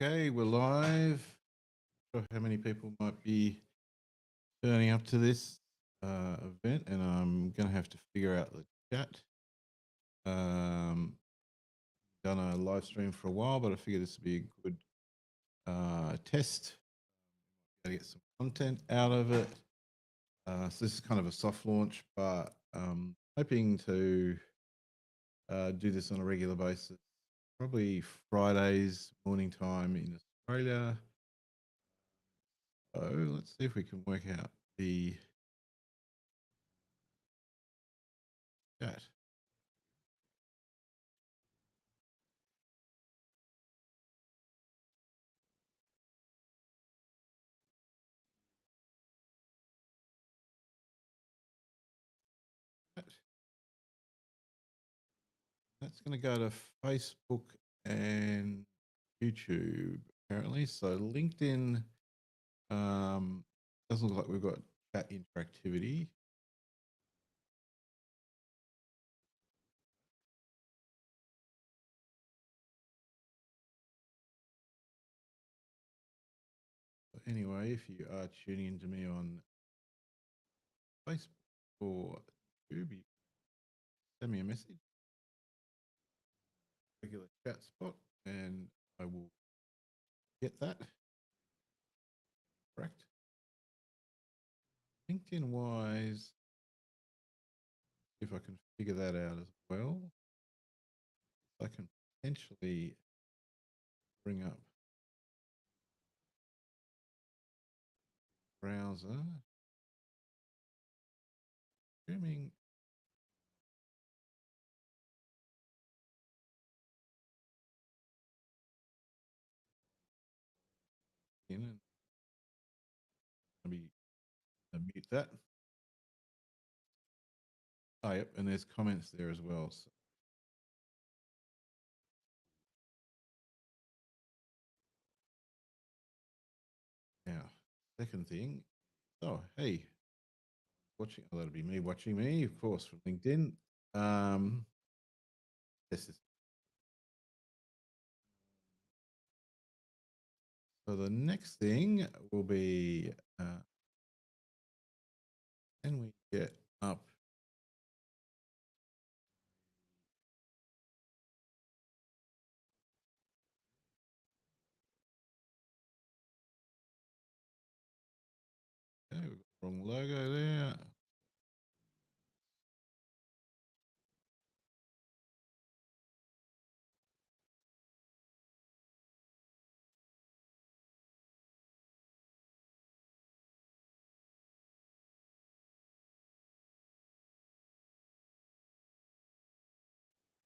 Okay, we're live. Not sure how many people might be turning up to this event, and I'm going to have to figure out the chat. Done a live stream for a while, but I figured this would be a good test. Got to get some content out of it. So this is kind of a soft launch, but hoping to do this on a regular basis. Probably Fridays morning time in Australia. So let's see if we can work out the chat. That's going to go to Facebook and YouTube apparently. So LinkedIn doesn't look like we've got chat interactivity. But anyway, if you are tuning into me on Facebook or YouTube, you send me a message, regular chat spot, and I will get that. Correct. LinkedIn wise, if I can figure that out as well, I can potentially bring up browser streaming. In and let me mute that. Oh, yep, and there's comments there as well. So now, second thing. Oh, hey, watching. Oh, that'll be me watching me, of course, from LinkedIn. This is so the next thing will be can we get up okay, we've got the wrong logo there.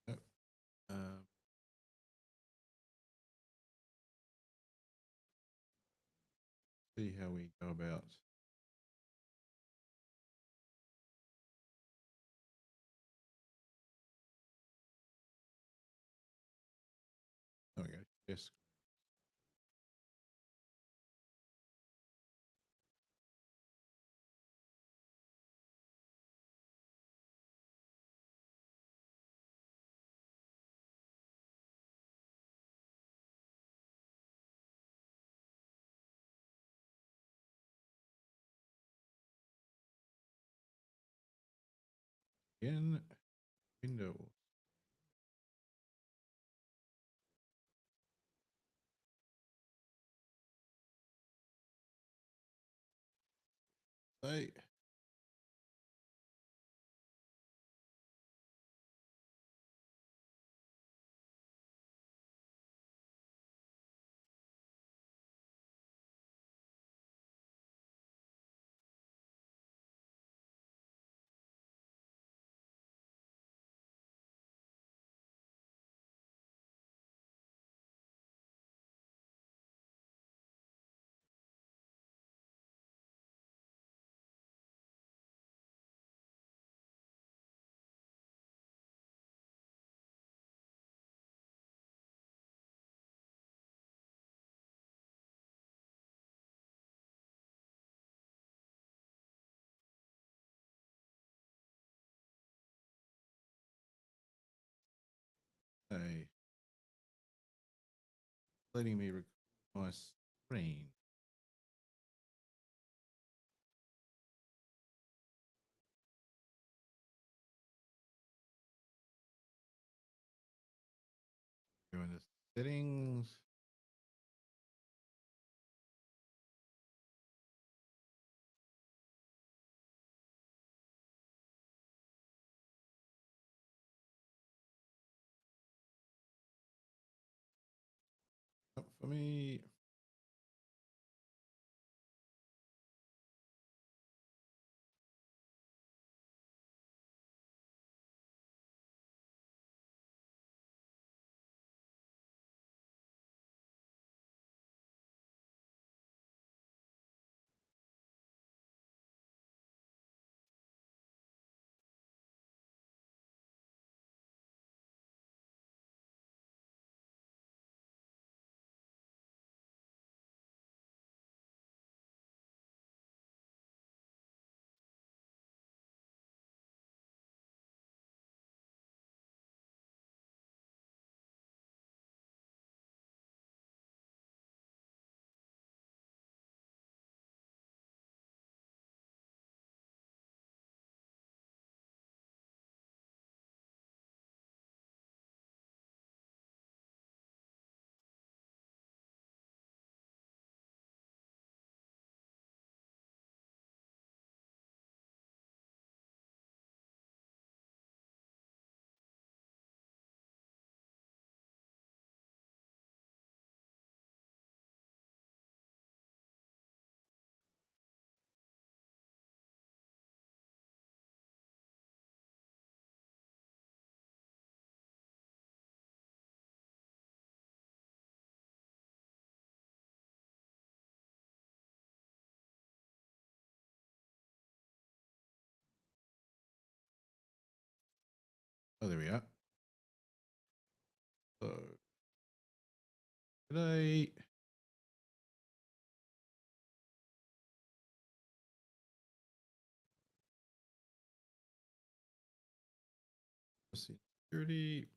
Yep. Um, see how we go about. There we go. Yes. Again, window. Say. Hey, letting me record. my screen. Go into settings. Up for me. Oh, there we are. So today, security.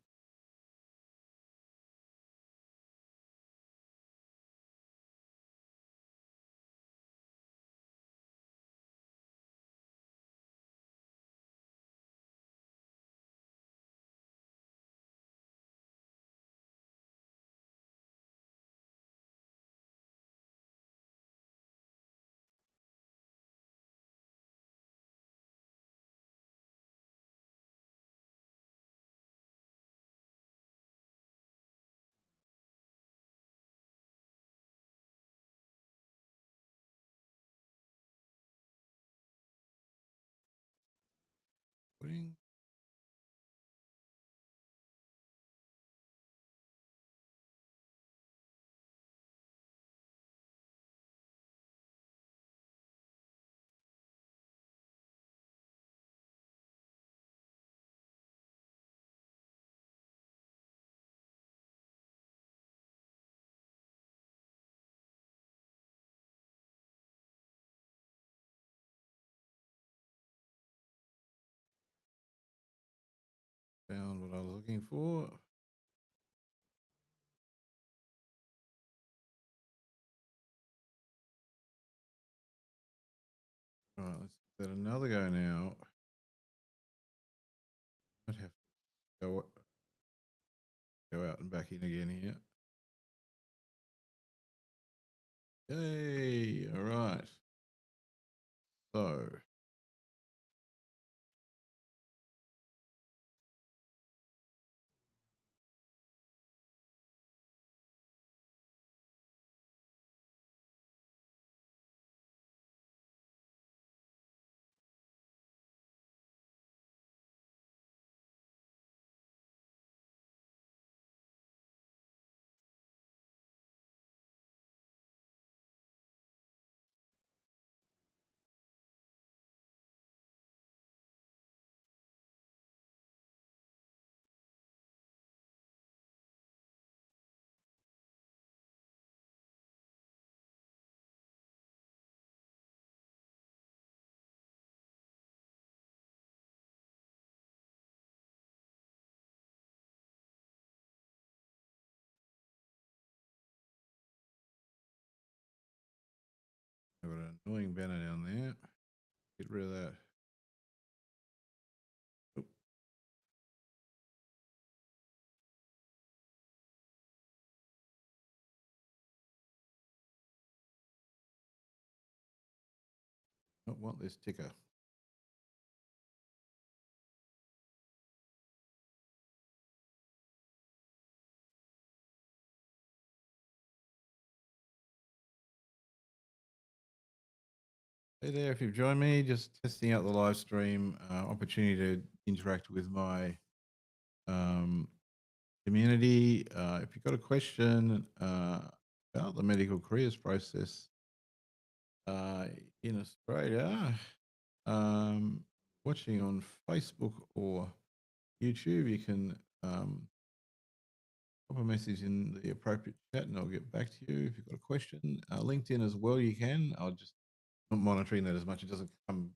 Putting found what I was looking for. All right, let's let another go now. Might have to go out and back in again here. Yay! All right. So I've got an annoying banner down there. Get rid of that. Oop. Don't want this ticker. Hey there, if you've joined me, just testing out the live stream, opportunity to interact with my community. If you've got a question about the medical careers process in Australia, um, watching on Facebook or YouTube, you can pop a message in the appropriate chat and I'll get back to you. If you've got a question, LinkedIn as well, you can. I'll just not monitoring that as much. It doesn't come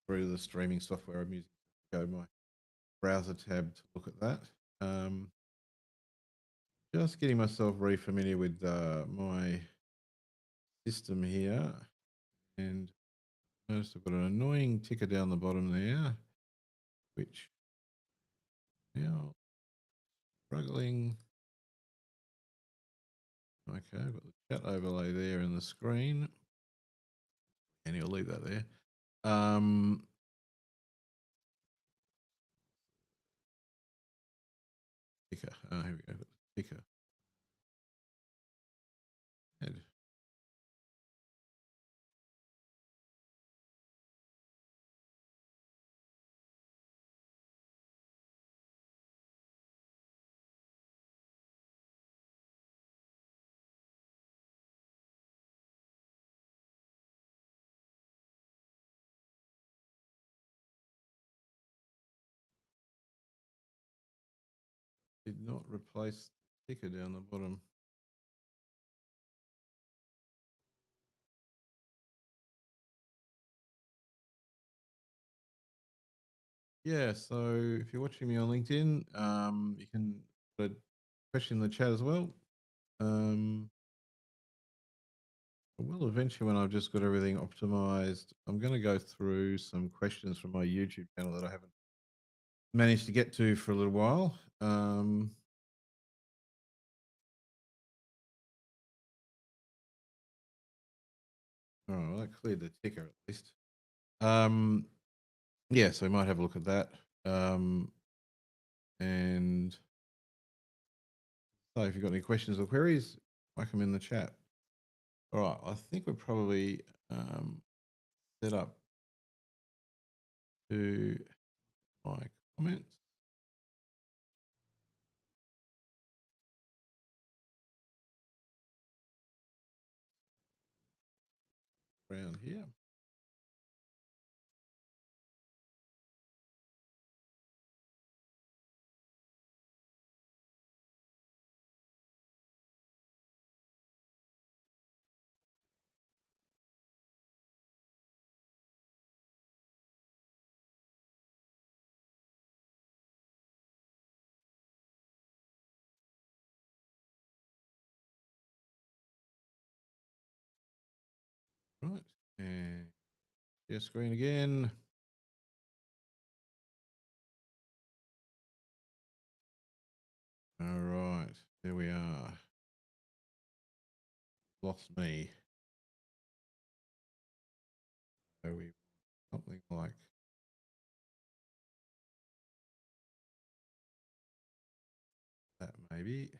through the streaming software I'm using. Go my browser tab to look at that. Just getting myself very familiar with my system here, and notice I've got an annoying ticker down the bottom there, which now struggling. Okay, I've got the chat overlay there in the screen, and you'll leave that there. Ticker. Here we go. Ticker. Head. Did not replace the ticker down the bottom. Yeah, so if you're watching me on LinkedIn, you can put a question in the chat as well. I will eventually, when I've just got everything optimized, I'm going to go through some questions from my YouTube channel that I haven't managed to get to for a little while. Oh, that cleared the ticker at least. Yeah, so we might have a look at that. And so if you've got any questions or queries, whack them in the chat. All right, I think we're probably set up to my comments around here. Right, and share screen again. All right, there we are. Lost me. So we something like that maybe.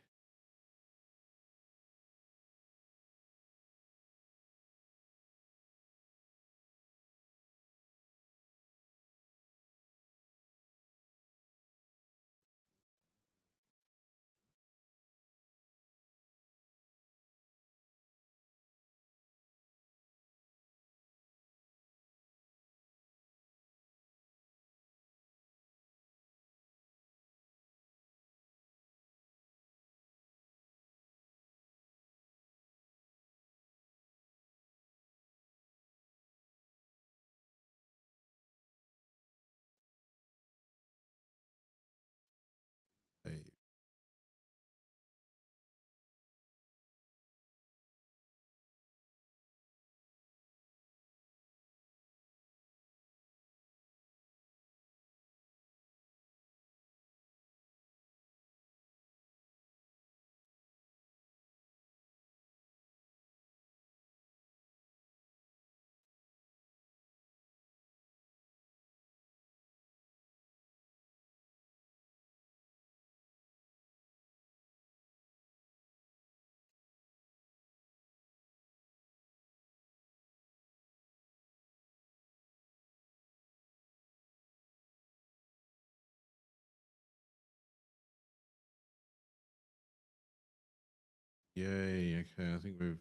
Yay. Okay. I think we've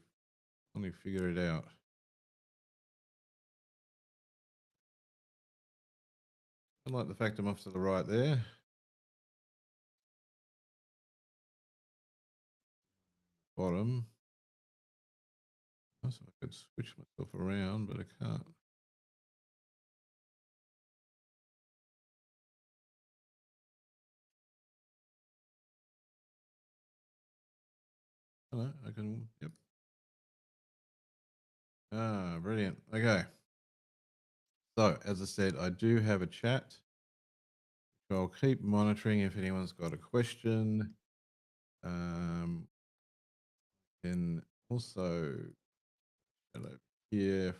only figured it out. I like the fact I'm off to the right there. Bottom. I if I could switch myself around, but I can't. Hello, I can. Yep. Ah, brilliant. Okay. So, as I said, I do have a chat. So I'll keep monitoring if anyone's got a question. Um, and also, hello here. You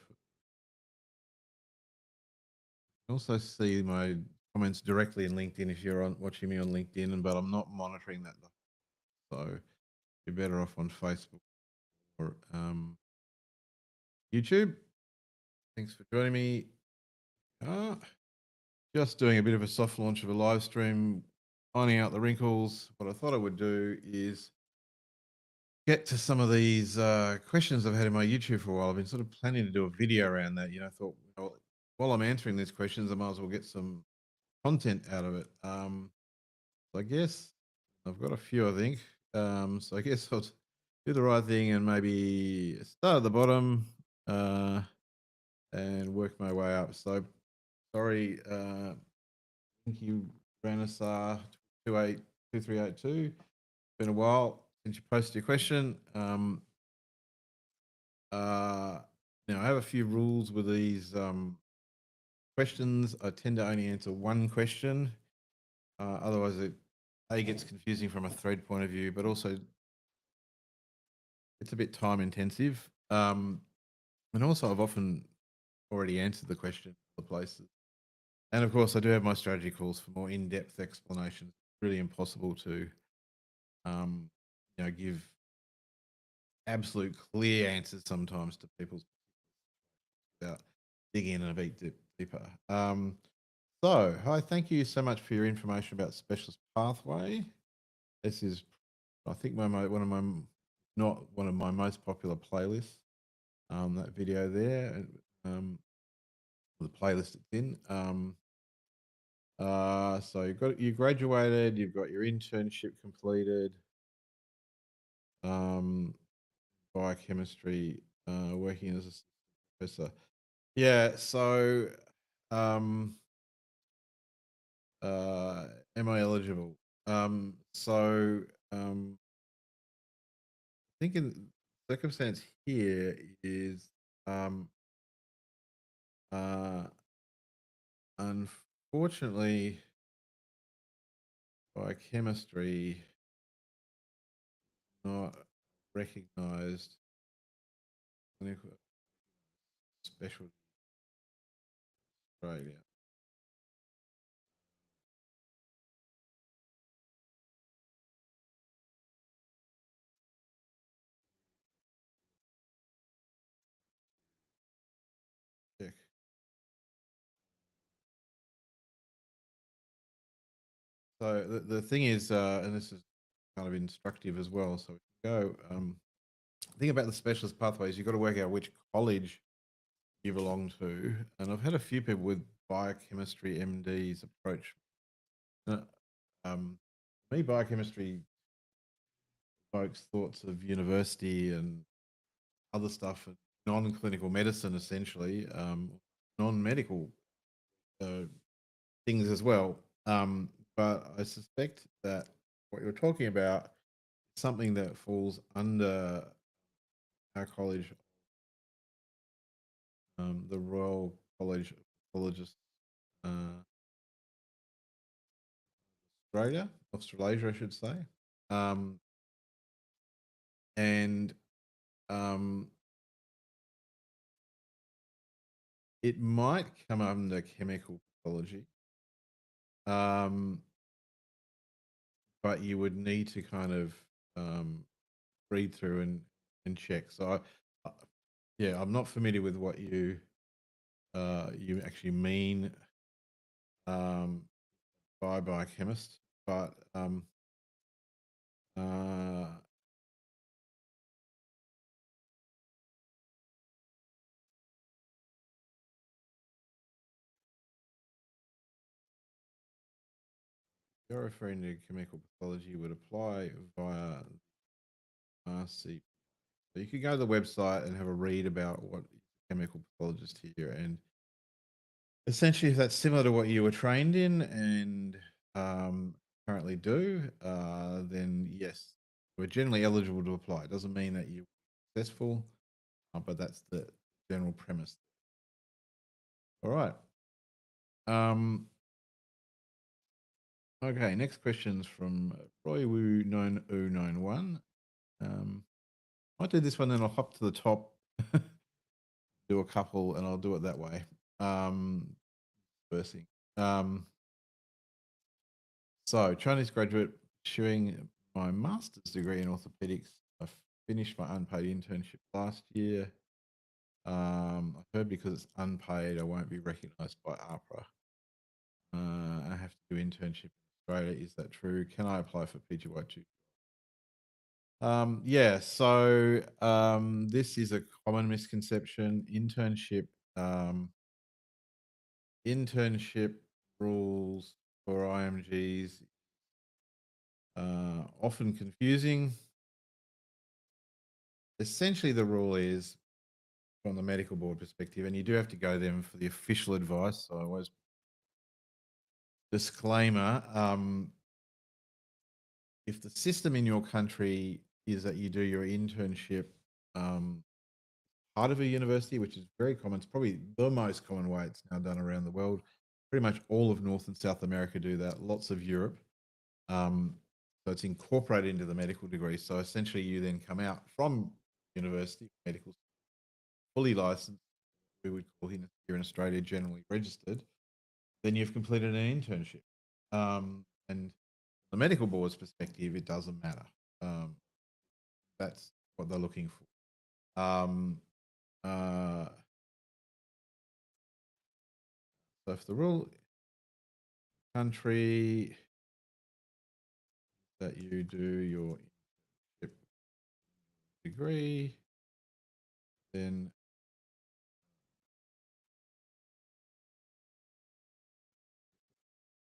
can also see my comments directly in LinkedIn if you're on watching me on LinkedIn, but I'm not monitoring that. So you're better off on Facebook or YouTube. Thanks for joining me. Uh, just doing a bit of a soft launch of a live stream, finding out the wrinkles. What I thought I would do is get to some of these questions I've had in my YouTube for a while. I've been sort of planning to do a video around that. I thought, well, while I'm answering these questions, I might as well get some content out of it. So I guess I've got a few, I think. So I guess I'll do the right thing and maybe start at the bottom and work my way up. So sorry, thank you, Ranasar 282382. Been a while since you posted your question. Now I have a few rules with these questions. I tend to only answer one question. Otherwise, it gets confusing from a thread point of view, but also it's a bit time intensive. And also, I've often already answered the question in other places. And of course, I do have my strategy calls for more in-depth explanations. It's really impossible to, um, give absolute clear answers sometimes to people's without digging in a bit deeper. So, hi, thank you so much for your information about specialist pathway. This is, I think, one of my not one of my most popular playlists. That video there, the playlist it's in. So you graduated, you've got your internship completed, um, biochemistry, working as a professor. Yeah. So, um, am I eligible? So, I think in circumstance here is, um, uh, unfortunately, biochemistry not recognized clinical specialty in Australia. Check. So the thing is, and this is kind of instructive as well. So we can go. The thing about the specialist pathways, you've got to work out which college you belong to. And I've had a few people with biochemistry MDs approach. Uh, Um, me, biochemistry folks thoughts of university and other stuff, non-clinical medicine, essentially, non-medical uh, things as well. But I suspect that what you're talking about is something that falls under our college, the Royal College of Pathologists, uh, Australasia, I should say. Um, and um, it might come under chemical pathology, um, but you would need to kind of um, read through and check. So, yeah, I'm not familiar with what you actually mean um, by biochemist, but uh, you're referring to chemical pathology would apply via RC. So you could go to the website and have a read about what chemical pathologist here, and essentially, if that's similar to what you were trained in and currently do, then yes, we're generally eligible to apply. It doesn't mean that you're successful, but that's the general premise. All right. Um, okay, next question's from Roy Wu 9091. I'll do this one, then I'll hop to the top, do a couple, and I'll do it that way. First thing. So, Chinese graduate pursuing my master's degree in orthopedics. I finished my unpaid internship last year. I've heard because it's unpaid, I won't be recognised by APRA. I have to do internship in Australia. Is that true? Can I apply for PGY2? Yeah, so this is a common misconception. Internship rules for IMGs often confusing. Essentially, the rule is from the medical board perspective, and you do have to go to them for the official advice. So I always disclaimer: if the system in your country is that you do your internship part of a university, which is very common, it's probably the most common way it's now done around the world. Pretty much all of North and South America do that. Lots of Europe. So it's incorporated into the medical degree. So essentially, you then come out from university medical fully licensed. We would call here in Australia generally registered. Then you've completed an internship. And the medical board's perspective, it doesn't matter. That's what they're looking for. Uh, so if the rule country that you do your degree, then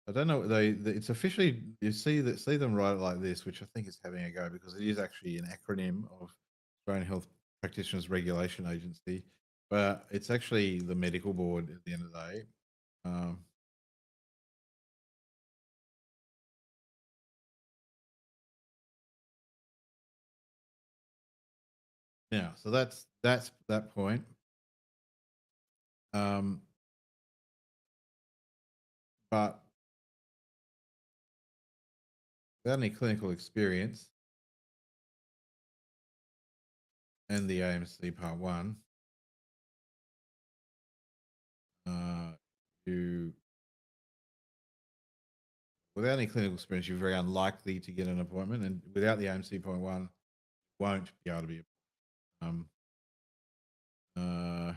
I don't know. It's officially you see them write it like this, which I think is having a go because it is actually an acronym of Australian Health Practitioners Regulation Agency, but it's actually the medical board at the end of the day. Um, yeah, so that's that point. Um, but without any clinical experience and the AMC Part One, uh, you without any clinical experience, you're very unlikely to get an appointment, and without the AMC Part One, won't be able to be. Um, uh,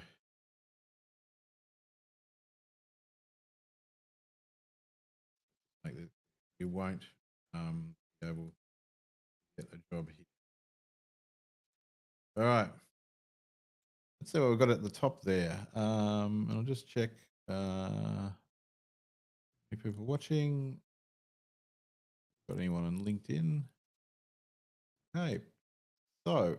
like that, you won't be able to get a job here. All right. Let's see what we've got at the top there. And I'll just check if people watching. Got anyone on LinkedIn? Okay. So,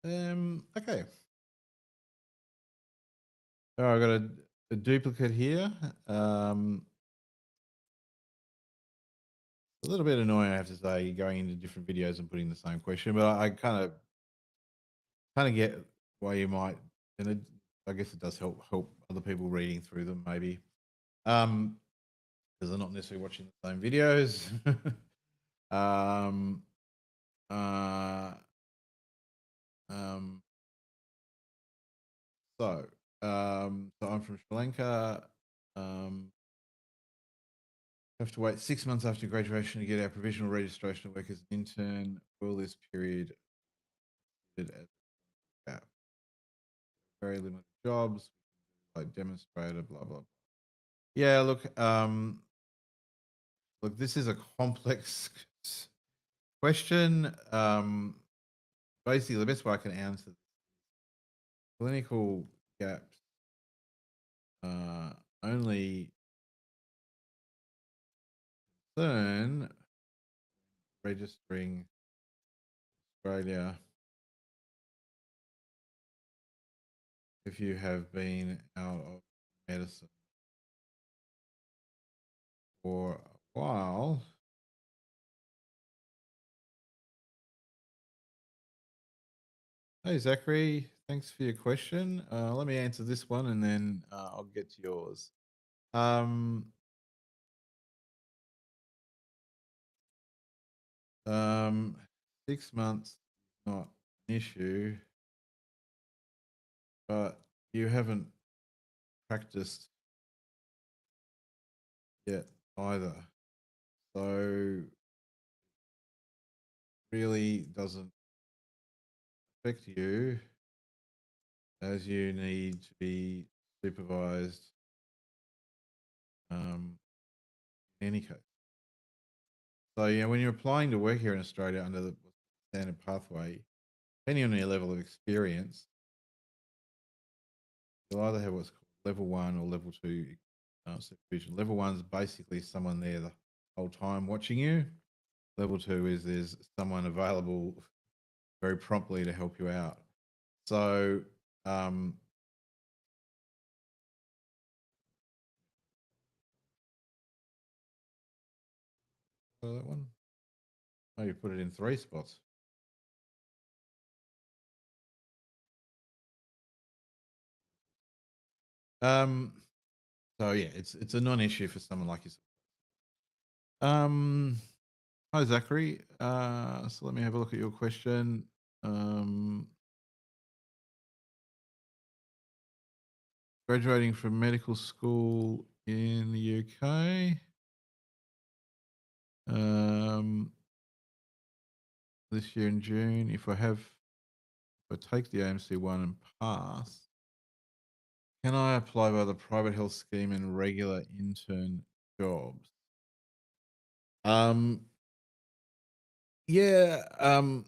okay. Oh, I've got a duplicate here. A little bit annoying, I have to say, going into different videos and putting the same question, but I kind of get why you might, and I guess it does help other people reading through them maybe, because they're not necessarily watching the same videos. um, uh, um, so, so I'm from Sri Lanka. Have to wait 6 months after graduation to get our provisional registration to work as an intern. Will this period as a gap? Very limited jobs, like demonstrator, blah blah. Yeah, look, this is a complex question. Basically, the best way I can answer this, clinical gaps only concern registering Australia if you have been out of medicine for a while. Hey, Zachary, thanks for your question. Let me answer this one and then I'll get to yours. Um, um, 6 months is not an issue, but you haven't practiced yet either. So really doesn't affect you as you need to be supervised in any case. So yeah, when you're applying to work here in Australia under the standard pathway, depending on your level of experience, you'll either have what's called level one or level two supervision. Level one is basically someone there the whole time watching you. Level two is there's someone available very promptly to help you out. So that one. Oh, you put it in 3 spots. Um, so yeah, it's a non-issue for someone like yourself. Um, Hi Zachary. So let me have a look at your question. Um, Graduating from medical school in the UK. This year in June. If I take the AMC one and pass, can I apply by the private health scheme and regular intern jobs? Um, yeah. Um,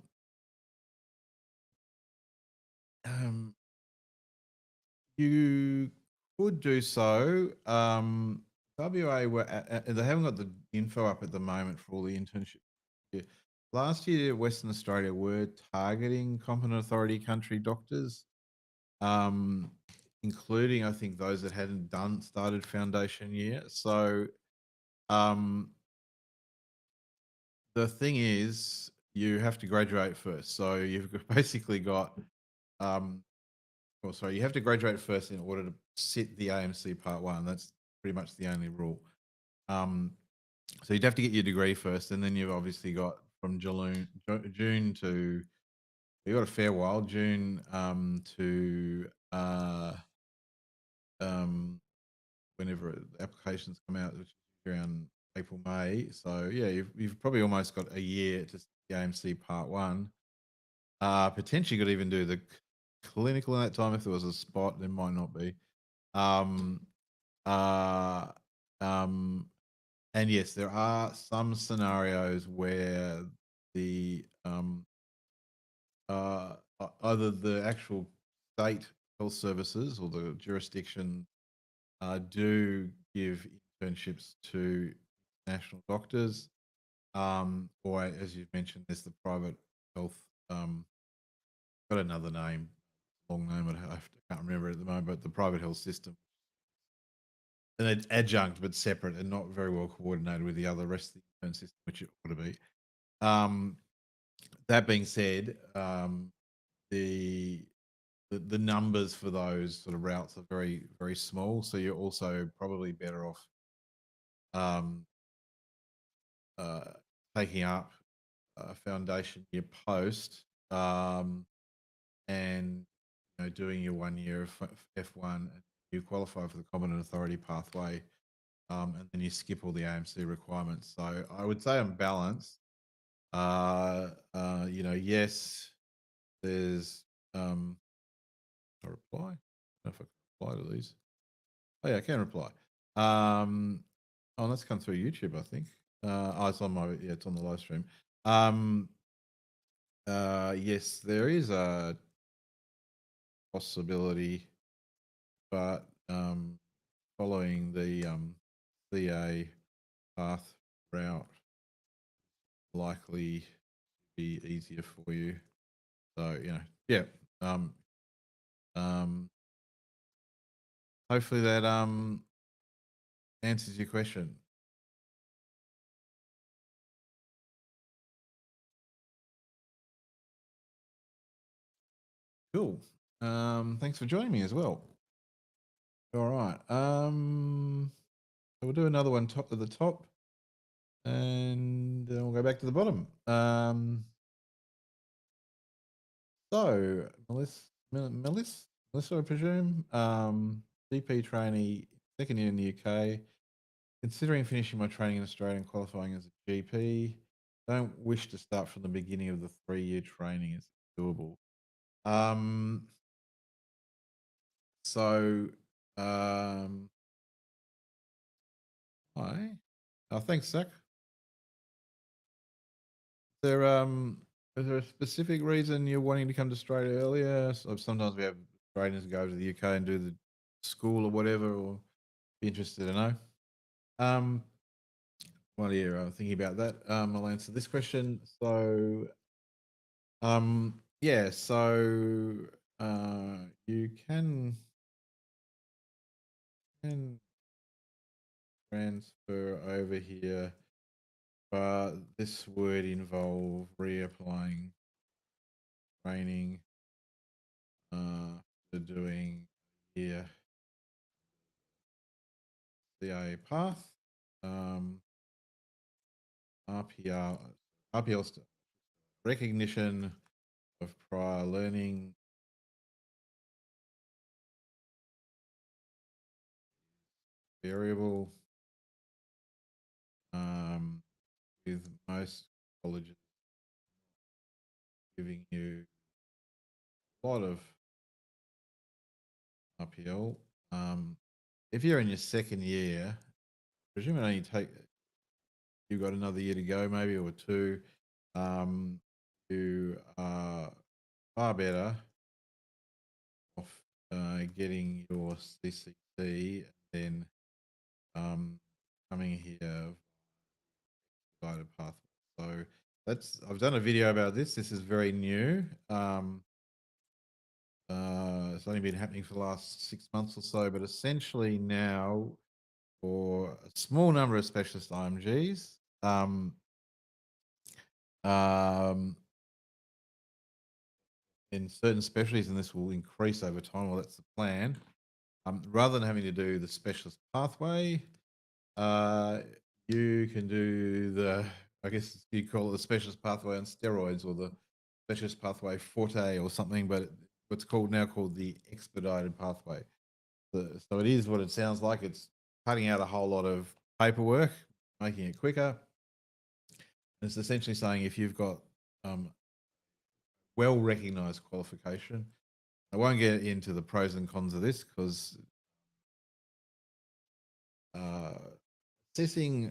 you could do so. WA they haven't got the info up at the moment for all the internship. Yeah. Last year, Western Australia were targeting competent authority country doctors, um, including I think those that hadn't started foundation year. So the thing is, you have to graduate first. So you've basically got sorry, you have to graduate first in order to sit the AMC Part 1. That's pretty much the only rule. So you'd have to get your degree first, and then you've obviously got from June to you got a fair while, June to um, whenever the applications come out, which is around April, May. So yeah, you've probably almost got a year to the AMC Part 1. Potentially could even do the clinical in that time if there was a spot. There might not be. Um, uh, um, and yes, there are some scenarios where the either the actual state health services or the jurisdiction do give internships to national doctors, or as you've mentioned, there's the private health. Got another name, long name. I can't remember it at the moment, but the private health system, an adjunct but separate and not very well coordinated with the other rest of the intern system, which it ought to be. Um, that being said, the, the numbers for those sort of routes are very very small, so you're also probably better off um, uh, taking up a foundation year post and doing your 1 year of F1. You qualify for the competent authority pathway and then you skip all the AMC requirements. So I would say I'm balanced. Yes, there's a reply. I don't know if I can reply to these. Oh yeah, I can reply. That's come through YouTube, I think. It's on it's on the live stream. Yes, there is a possibility, but following the CA path route likely be easier for you. So yeah. Um, um, Hopefully that answers your question. Cool. Thanks for joining me as well. All right. So we'll do another one top to the top, and then we'll go back to the bottom. So Melissa, I presume, GP trainee, second year in the UK, considering finishing my training in Australia and qualifying as a GP. Don't wish to start from the beginning of the 3-year training. Is doable. Um, so, hi. Thanks, Zach. There is there a specific reason you're wanting to come to Australia earlier? So sometimes we have Australians go to the UK and do the school or whatever, or be interested to know. While you're thinking about that, I'll answer this question. So, yeah, so you can transfer over here, but this would involve reapplying training for doing here CIA path, RPR, recognition of prior learning variable, with most colleges giving you a lot of RPL. If you're in your second year, presume it only take you've got another year to go, maybe, or two. You are far better off getting your CCT and then coming here guided pathway. So I've done a video about this. This is very new. It's only been happening for the last 6 months or so, but essentially now for a small number of specialist IMGs, in certain specialties, and this will increase over time, well, that's the plan. Rather than having to do the specialist pathway, you can do I guess you call it the specialist pathway on steroids, or the specialist pathway forte or something, but what's called the expedited pathway. So it is what it sounds like. It's cutting out a whole lot of paperwork, making it quicker. And it's essentially saying if you've got well recognized qualification, I won't get into the pros and cons of this because assessing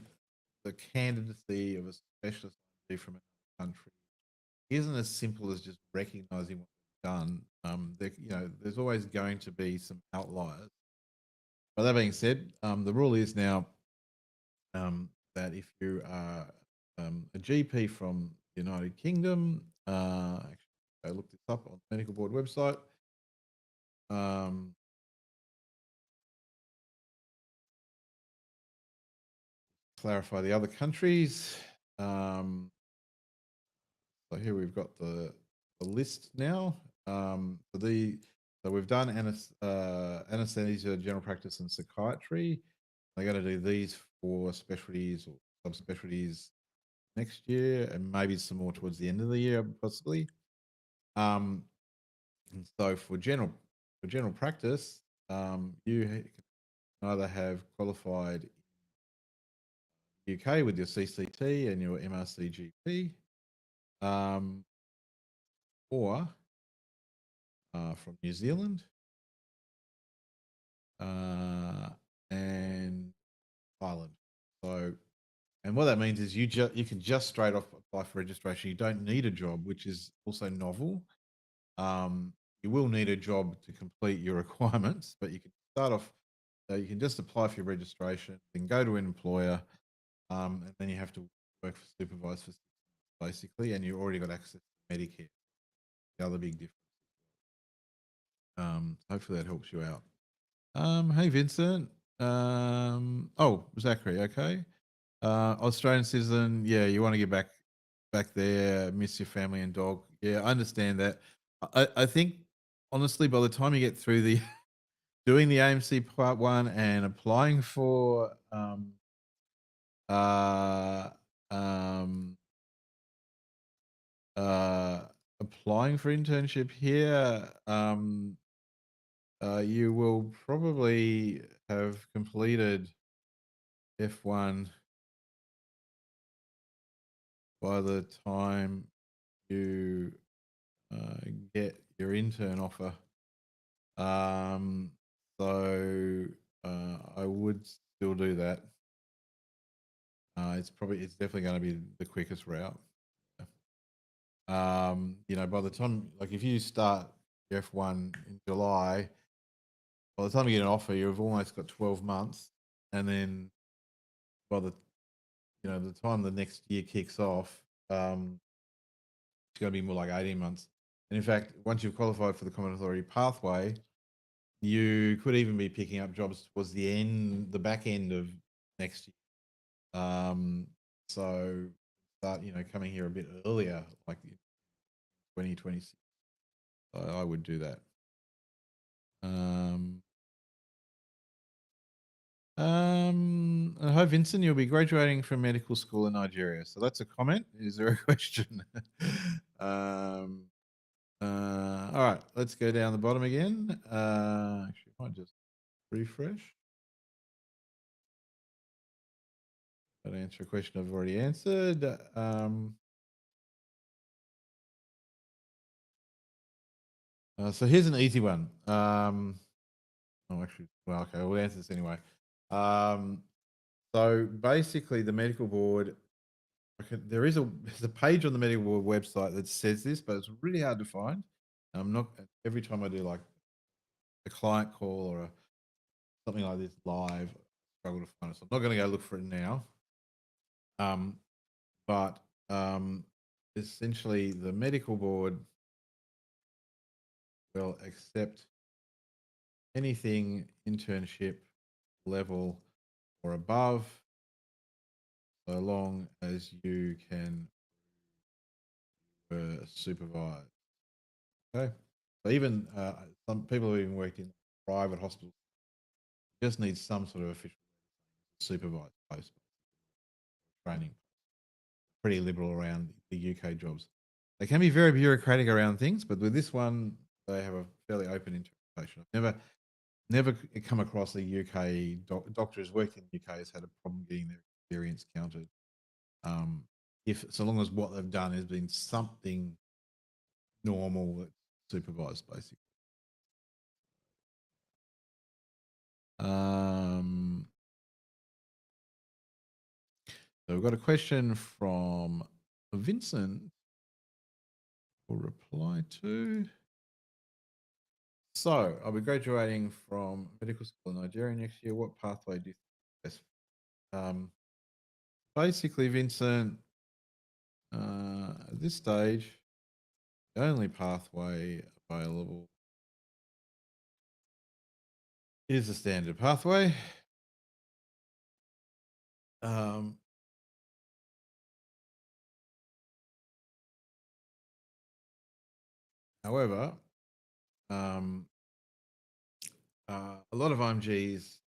the candidacy of a specialist from another country isn't as simple as just recognizing what they've done. There's always going to be some outliers. But that being said, the rule is now that if you are a GP from the United Kingdom, actually, I looked this up on the medical board website. Clarify the other countries. So here we've got the list now. So we've done anesthesia, general practice, and psychiatry. They're going to do these 4 specialties or subspecialties next year, and maybe some more towards the end of the year, possibly. And so for general practice, you can either have qualified UK with your CCT and your MRCGP, or from New Zealand and Ireland. So, and what that means is you can just straight off apply for registration. You don't need a job, which is also novel. You will need a job to complete your requirements, but you can start off. You can just apply for your registration, then go to an employer, and then you have to work for supervised for 6 months, basically, and you already got access to Medicare. The other big difference. Hopefully that helps you out. Hey Vincent. Oh, Zachary. Okay. Australian citizen. Yeah, you want to get back there. Miss your family and dog. Yeah, I understand that. I think honestly, by the time you get through the doing the AMC Part One and applying for uh, um, uh, applying for internship here, you will probably have completed F1 by the time you get your intern offer. Um, so I would still do that. It's definitely going to be the quickest route. By the time, like if you start F1 in July, by the time you get an offer, you've almost got 12 months, and then by the time the next year kicks off, it's going to be more like 18 months. And in fact, once you've qualified for the Common Authority pathway, you could even be picking up jobs towards the back end of next year. So start, coming here a bit earlier, like 2026. So I would do that. Hi Vincent, you'll be graduating from medical school in Nigeria. So that's a comment. Is there a question? All right, let's go down the bottom again. Actually, I might just refresh. That answer a question I've already answered. So here's an easy one. Actually, well, okay, we'll answer this anyway. So basically, the medical board. Okay, there's a page on the medical board website that says this, but it's really hard to find. I'm not every time I do like a client call or something like this live, I struggle to find it. So I'm not going to go look for it now. But essentially, the medical board will accept anything internship level or above, so long as you can supervise. Okay, so even some people who even worked in private hospitals just need some sort of official supervised post training. Pretty liberal around the UK jobs. They can be very bureaucratic around things, but with this one, they have a fairly open interpretation. I've never come across a UK doctor who's worked in the UK has had a problem getting their experience counted. If so long as what they've done has been something normal that's supervised, basically. So we've got a question from Vincent. We'll reply to. So I'll be graduating from medical school in Nigeria next year. What pathway do you think is best? Basically, Vincent, at this stage, the only pathway available is the standard pathway. However, a lot of IMGs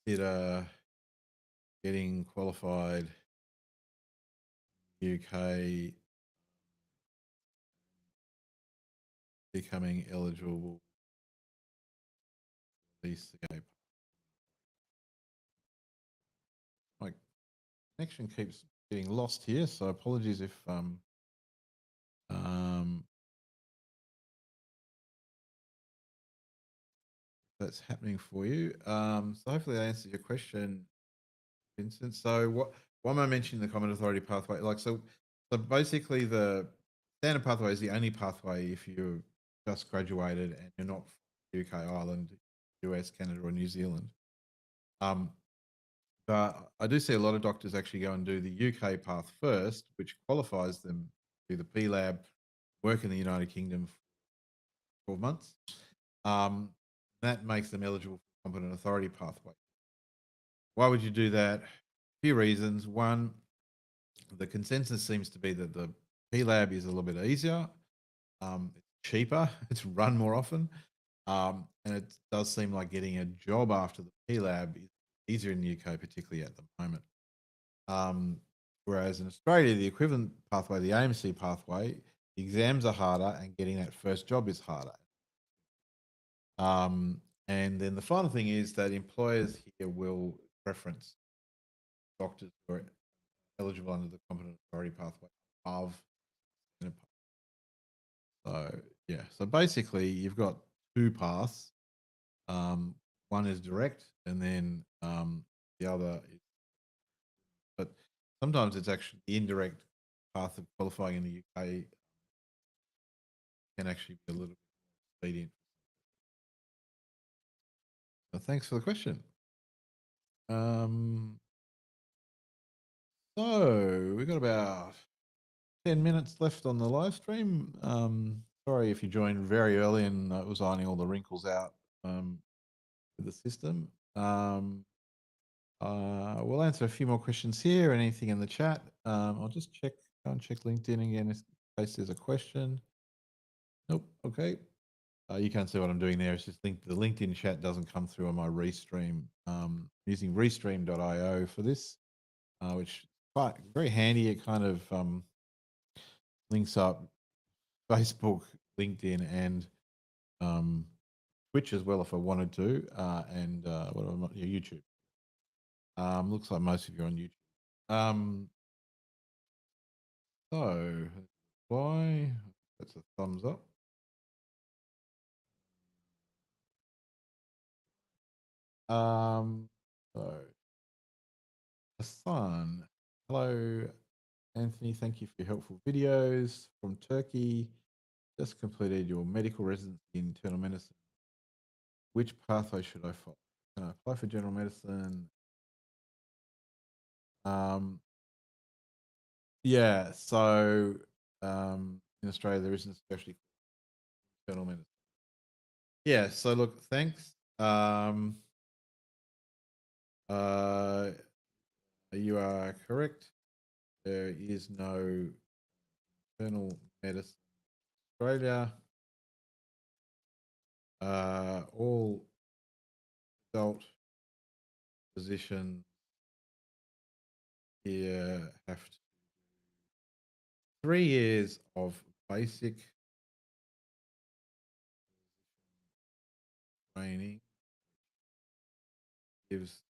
consider getting qualified UK, becoming eligible for the CA. connection keeps getting lost here, so apologies if um, that's happening for you. So hopefully that answers your question, Vincent. So why am I mentioning the Common Authority pathway? So basically the standard pathway is the only pathway if you just graduated and you're not from UK, Ireland, US, Canada, or New Zealand. But I do see a lot of doctors actually go and do the UK path first, which qualifies them to do the P lab, work in the United Kingdom for 12 months. Um, that makes them eligible for competent authority pathway. Why would you do that? A few reasons. One, the consensus seems to be that the P lab is a little bit easier, it's cheaper, it's run more often, and it does seem like getting a job after the P lab is easier in the UK, particularly at the moment. Whereas in Australia, the equivalent pathway, the AMC pathway, the exams are harder and getting that first job is harder. And then the final thing is that employers here will preference doctors who are eligible under the competent authority pathway of. So yeah, so basically you've got two paths. One is direct, and then the other is, but sometimes it's actually the indirect path of qualifying in the UK can actually be a little bit expedient. So thanks for the question. So we've got about 10 minutes left on the live stream. Sorry if you joined very early and it was ironing all the wrinkles out with the system. We'll answer a few more questions here. Anything in the chat? I'll just go and check LinkedIn again in case there's a question. Nope. Okay. You can't see what I'm doing there. It's just the LinkedIn chat doesn't come through on my Restream. Using restream.io for this, which is quite very handy. It kind of links up Facebook, LinkedIn, and Twitch as well if I wanted to, and YouTube. Looks like most of you are on YouTube. So why? That's a thumbs up. So Hassan, hello, Anthony. Thank you for your helpful videos from Turkey. Just completed your medical residency in internal medicine. Which pathway should I follow? Can I apply for general medicine? Yeah. So in Australia, there isn't a specialty called internal medicine. Yeah. So look, thanks. You are correct. There is no internal medicine in Australia. All adult physicians here have 3 years of basic training, gives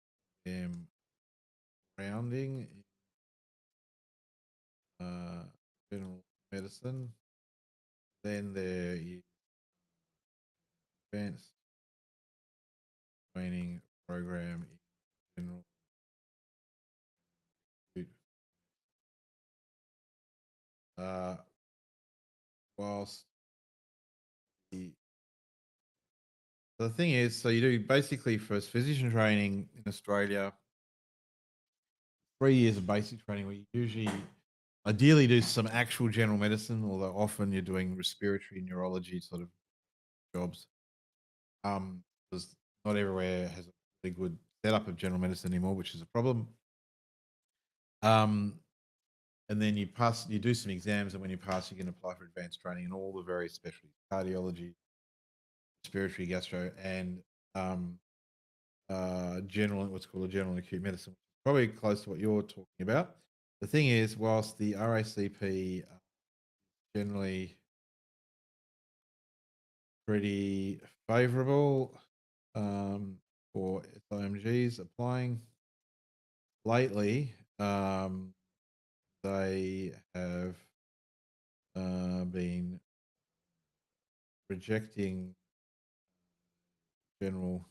them grounding in general medicine. Then there is advanced training program in general. Whilst the thing is, so you do basically first physician training in Australia, 3 years of basic training where you usually ideally do some actual general medicine, although often you're doing respiratory neurology sort of jobs. Because not everywhere has a really good setup of general medicine anymore, which is a problem. And then you do some exams, and when you pass, you can apply for advanced training in all the various specialties: cardiology, respiratory, gastro, and general, what's called a general and acute medicine, probably close to what you're talking about. The thing is, whilst the RACP generally pretty favourable for SIMGs applying lately, they have been rejecting general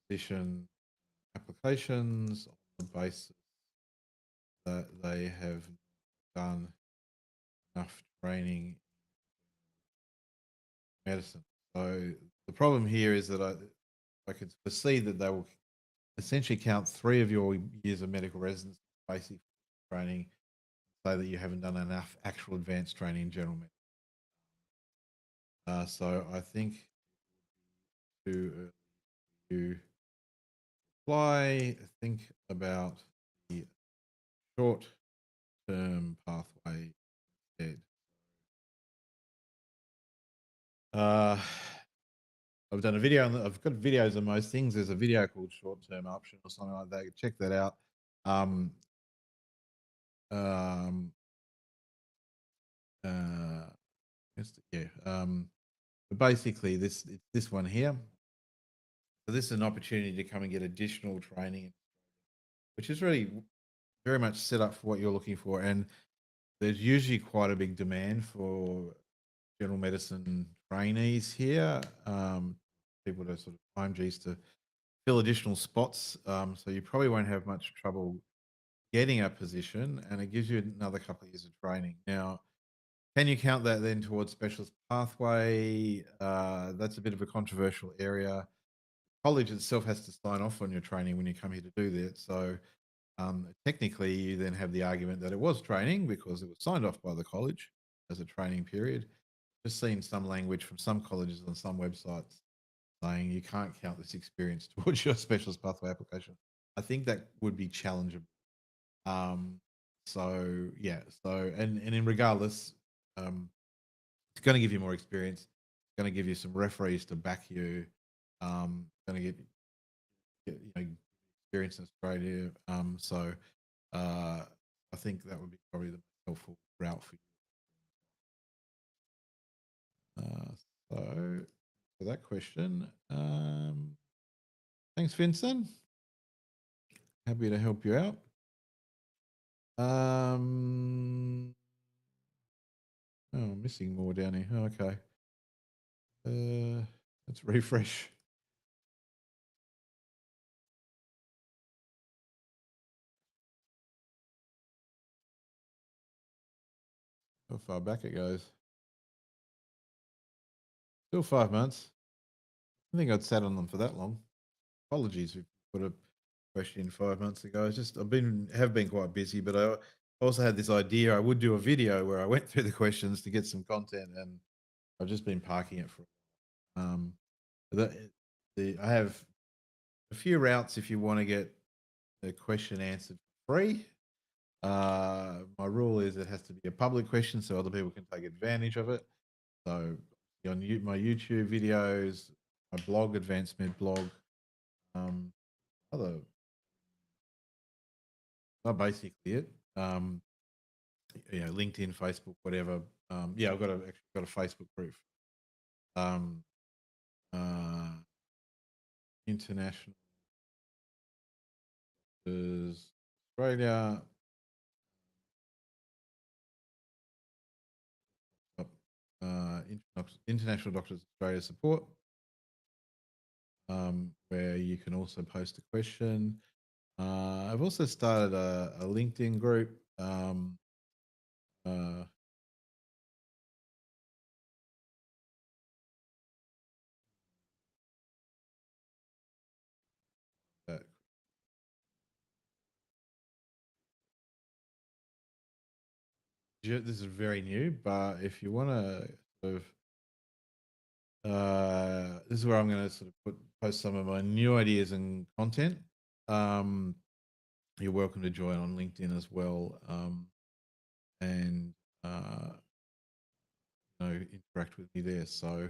physician applications on the basis that they have done enough training in medicine. So the problem here is that I could foresee that they will essentially count 3 of your years of medical residency basic training, say that you haven't done enough actual advanced training in general medicine. So I think to you apply, think about the short term pathway instead. Uh, I've done a video on I've got videos on most things. There's a video called short term option or something like that. Check that out. Um, um, uh, yeah. But basically, this one here. So this is an opportunity to come and get additional training, which is really very much set up for what you're looking for. And there's usually quite a big demand for general medicine trainees here. People to sort of IMGs to fill additional spots. So you probably won't have much trouble getting a position, and it gives you another couple of years of training. Now, can you count that then towards specialist pathway? That's a bit of a controversial area. College itself has to sign off on your training when you come here to do that. So technically, you then have the argument that it was training because it was signed off by the college as a training period. Just seen some language from some colleges on some websites saying you can't count this experience towards your specialist pathway application. I think that would be challengeable. Um, so yeah, so and in regardless, it's going to give you more experience. It's going to give you some referees to back you. Going to get experience in Australia. I think that would be probably the most helpful route for you. So for that question, thanks, Vincent. Happy to help you out. Oh, missing more down here. Oh, okay. Let's refresh. How far back it goes. Still 5 months. I think I'd sat on them for that long. Apologies if you put a question in 5 months ago. It's just have been quite busy, but I also had this idea I would do a video where I went through the questions to get some content, and I've just been parking it for. Um, I have a few routes if you want to get a question answered for free. My rule is it has to be a public question so other people can take advantage of it. So on my YouTube videos, my blog, Advanced Med blog, other, basically it. LinkedIn, Facebook, whatever. I've got a Facebook group. Uh, International Australia. Uh, International Doctors Australia support, where you can also post a question. I've also started a LinkedIn group. Uh, that, this is very new, but if you want to sort of, this is where I'm going to sort of post some of my new ideas and content. You're welcome to join on LinkedIn as well, and interact with me there. So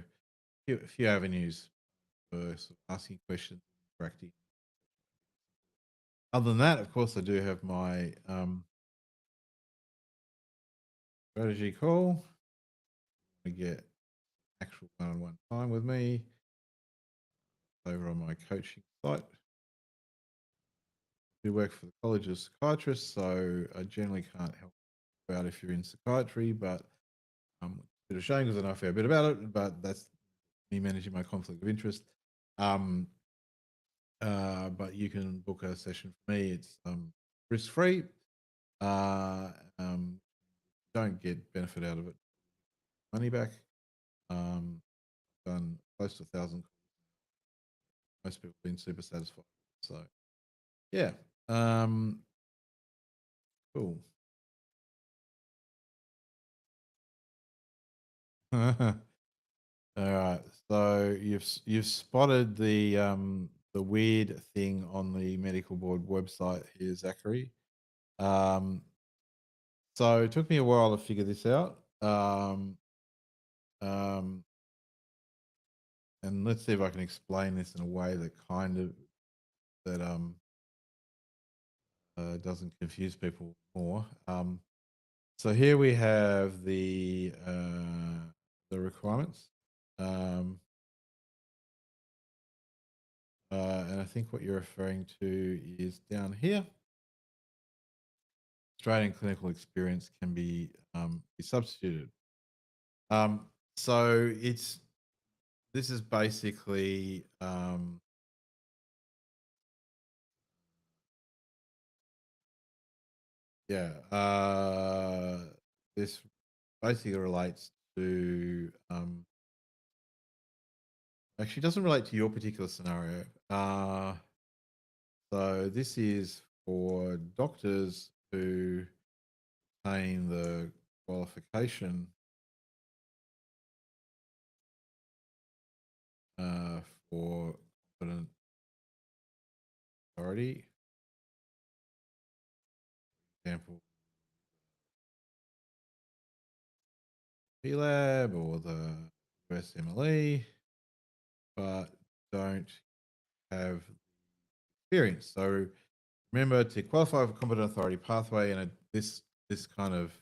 a few avenues for sort of asking questions, interacting. Other than that, of course, I do have my strategy call. I get actual one-on-one time with me over on my coaching site. do work for the College of Psychiatrists, so I generally can't help you out if you're in psychiatry, but it's a bit of a shame because I know a fair bit about it, but that's me managing my conflict of interest. But you can book a session for me. It's risk free. Uh, um, don't get benefit out of it. Money back. Done close to 1,000. Most people have been super satisfied. So yeah, cool. All right. So you've spotted the weird thing on the medical board website here, Zachary. Um, so it took me a while to figure this out. Um, and let's see if I can explain this in a way that kind of that doesn't confuse people more. So here we have the requirements, um, and I think what you're referring to is down here. Australian clinical experience can be substituted. Um, so this is basically yeah. This basically relates to actually doesn't relate to your particular scenario. So this is for doctors who obtain the qualification for competent authority. For example, PLAB or the USMLE, but don't have experience. So remember to qualify for competent authority pathway, and this kind of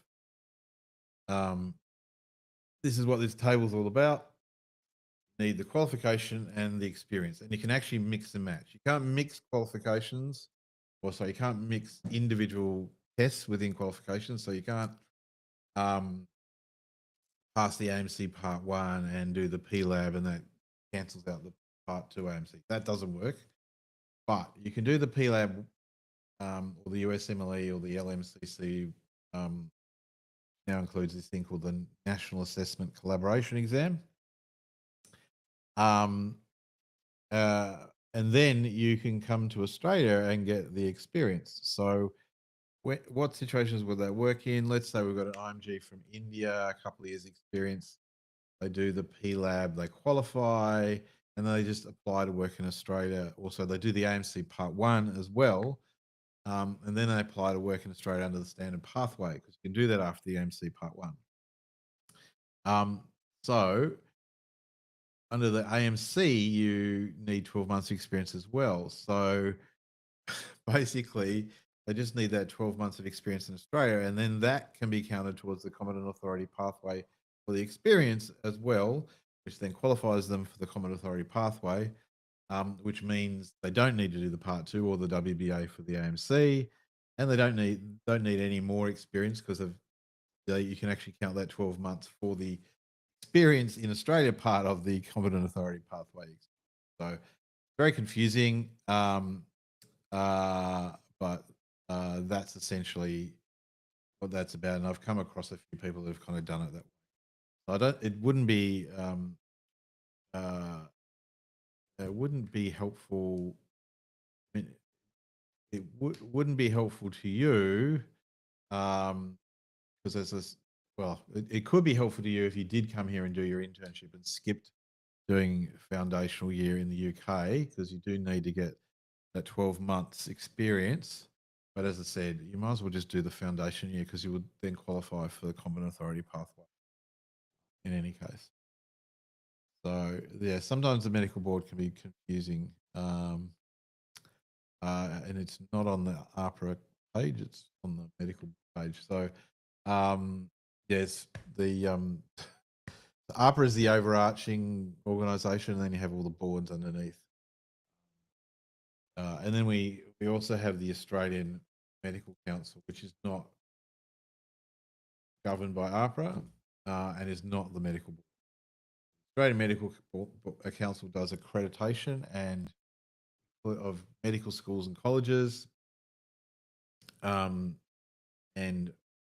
this is what this table is all about. You need the qualification and the experience, and you can actually mix and match. You can't mix qualifications, or so you can't mix individual tests within qualifications. So you can't pass the AMC Part 1 and do the PLAB, and that cancels out the Part 2 AMC. That doesn't work. But you can do the PLAB or the USMLE or the LMCC. Now includes this thing called the National Assessment Collaboration Exam. Um, and then you can come to Australia and get the experience. So what situations would that work in? Let's say we've got an IMG from India, a couple of years experience. They do the PLAB, they qualify, and they just apply to work in Australia. Also, they do the AMC Part 1 as well. And then they apply to work in Australia under the standard pathway, because you can do that after the AMC Part 1. So under the AMC, you need 12 months of experience as well. So basically, they just need that 12 months of experience in Australia, and then that can be counted towards the competent authority pathway for the experience as well, which then qualifies them for the competent authority pathway, which means they don't need to do the Part 2 or the WBA for the AMC, and they don't need any more experience because of you can actually count that 12 months for the experience in Australia part of the competent authority pathway. So very confusing, but that's essentially what that's about. And I've come across a few people who've kind of done it that way. So it wouldn't be helpful. I mean, it wouldn't be helpful to you because there's this. Well, it could be helpful to you if you did come here and do your internship and skipped doing foundational year in the UK, because you do need to get that 12 months experience. But as I said, you might as well just do the foundation year, because you would then qualify for the competent authority pathway in any case. So yeah, sometimes the medical board can be confusing, and it's not on the APRA page; it's on the medical page. So yes, the APRA is the overarching organisation, and then you have all the boards underneath. And then we we also have the Australian Medical Council, which is not governed by APRA and is not the medical board. Australian Medical Council does accreditation and of medical schools and colleges, and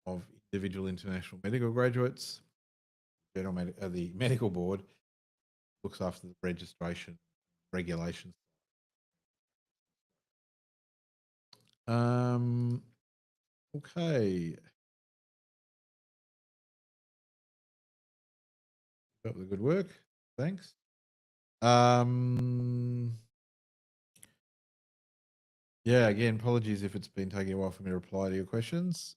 of individual international medical graduates. The medical board looks after the registration regulations. Okay. Keep up the good work. Thanks. Yeah, again, apologies if it's been taking a while for me to reply to your questions.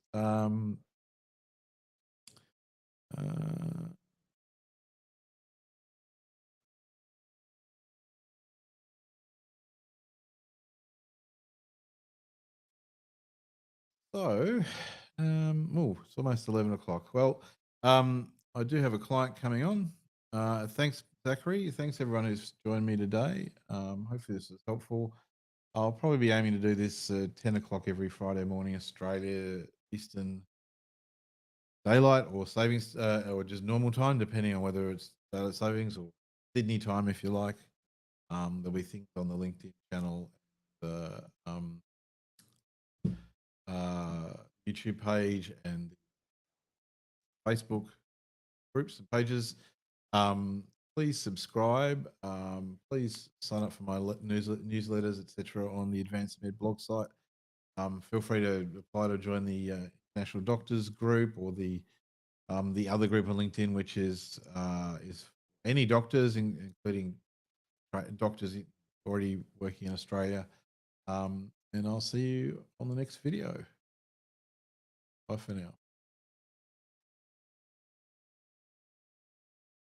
So, it's almost 11 o'clock. Well, I do have a client coming on. Thanks, Zachary. Thanks, everyone who's joined me today. Hopefully, this is helpful. I'll probably be aiming to do this 10 o'clock every Friday morning, Australia Eastern Daylight or savings, or just normal time, depending on whether it's daylight savings or Sydney time, if you like. There'll be things on the LinkedIn channel, the YouTube page, and Facebook groups and pages. Please subscribe. Please sign up for my newsletters, etc., on the Advanced Med blog site. Feel free to apply to join the National Doctors Group or the other group on LinkedIn, which is any doctors, including doctors already working in Australia. And I'll see you on the next video. Bye for now.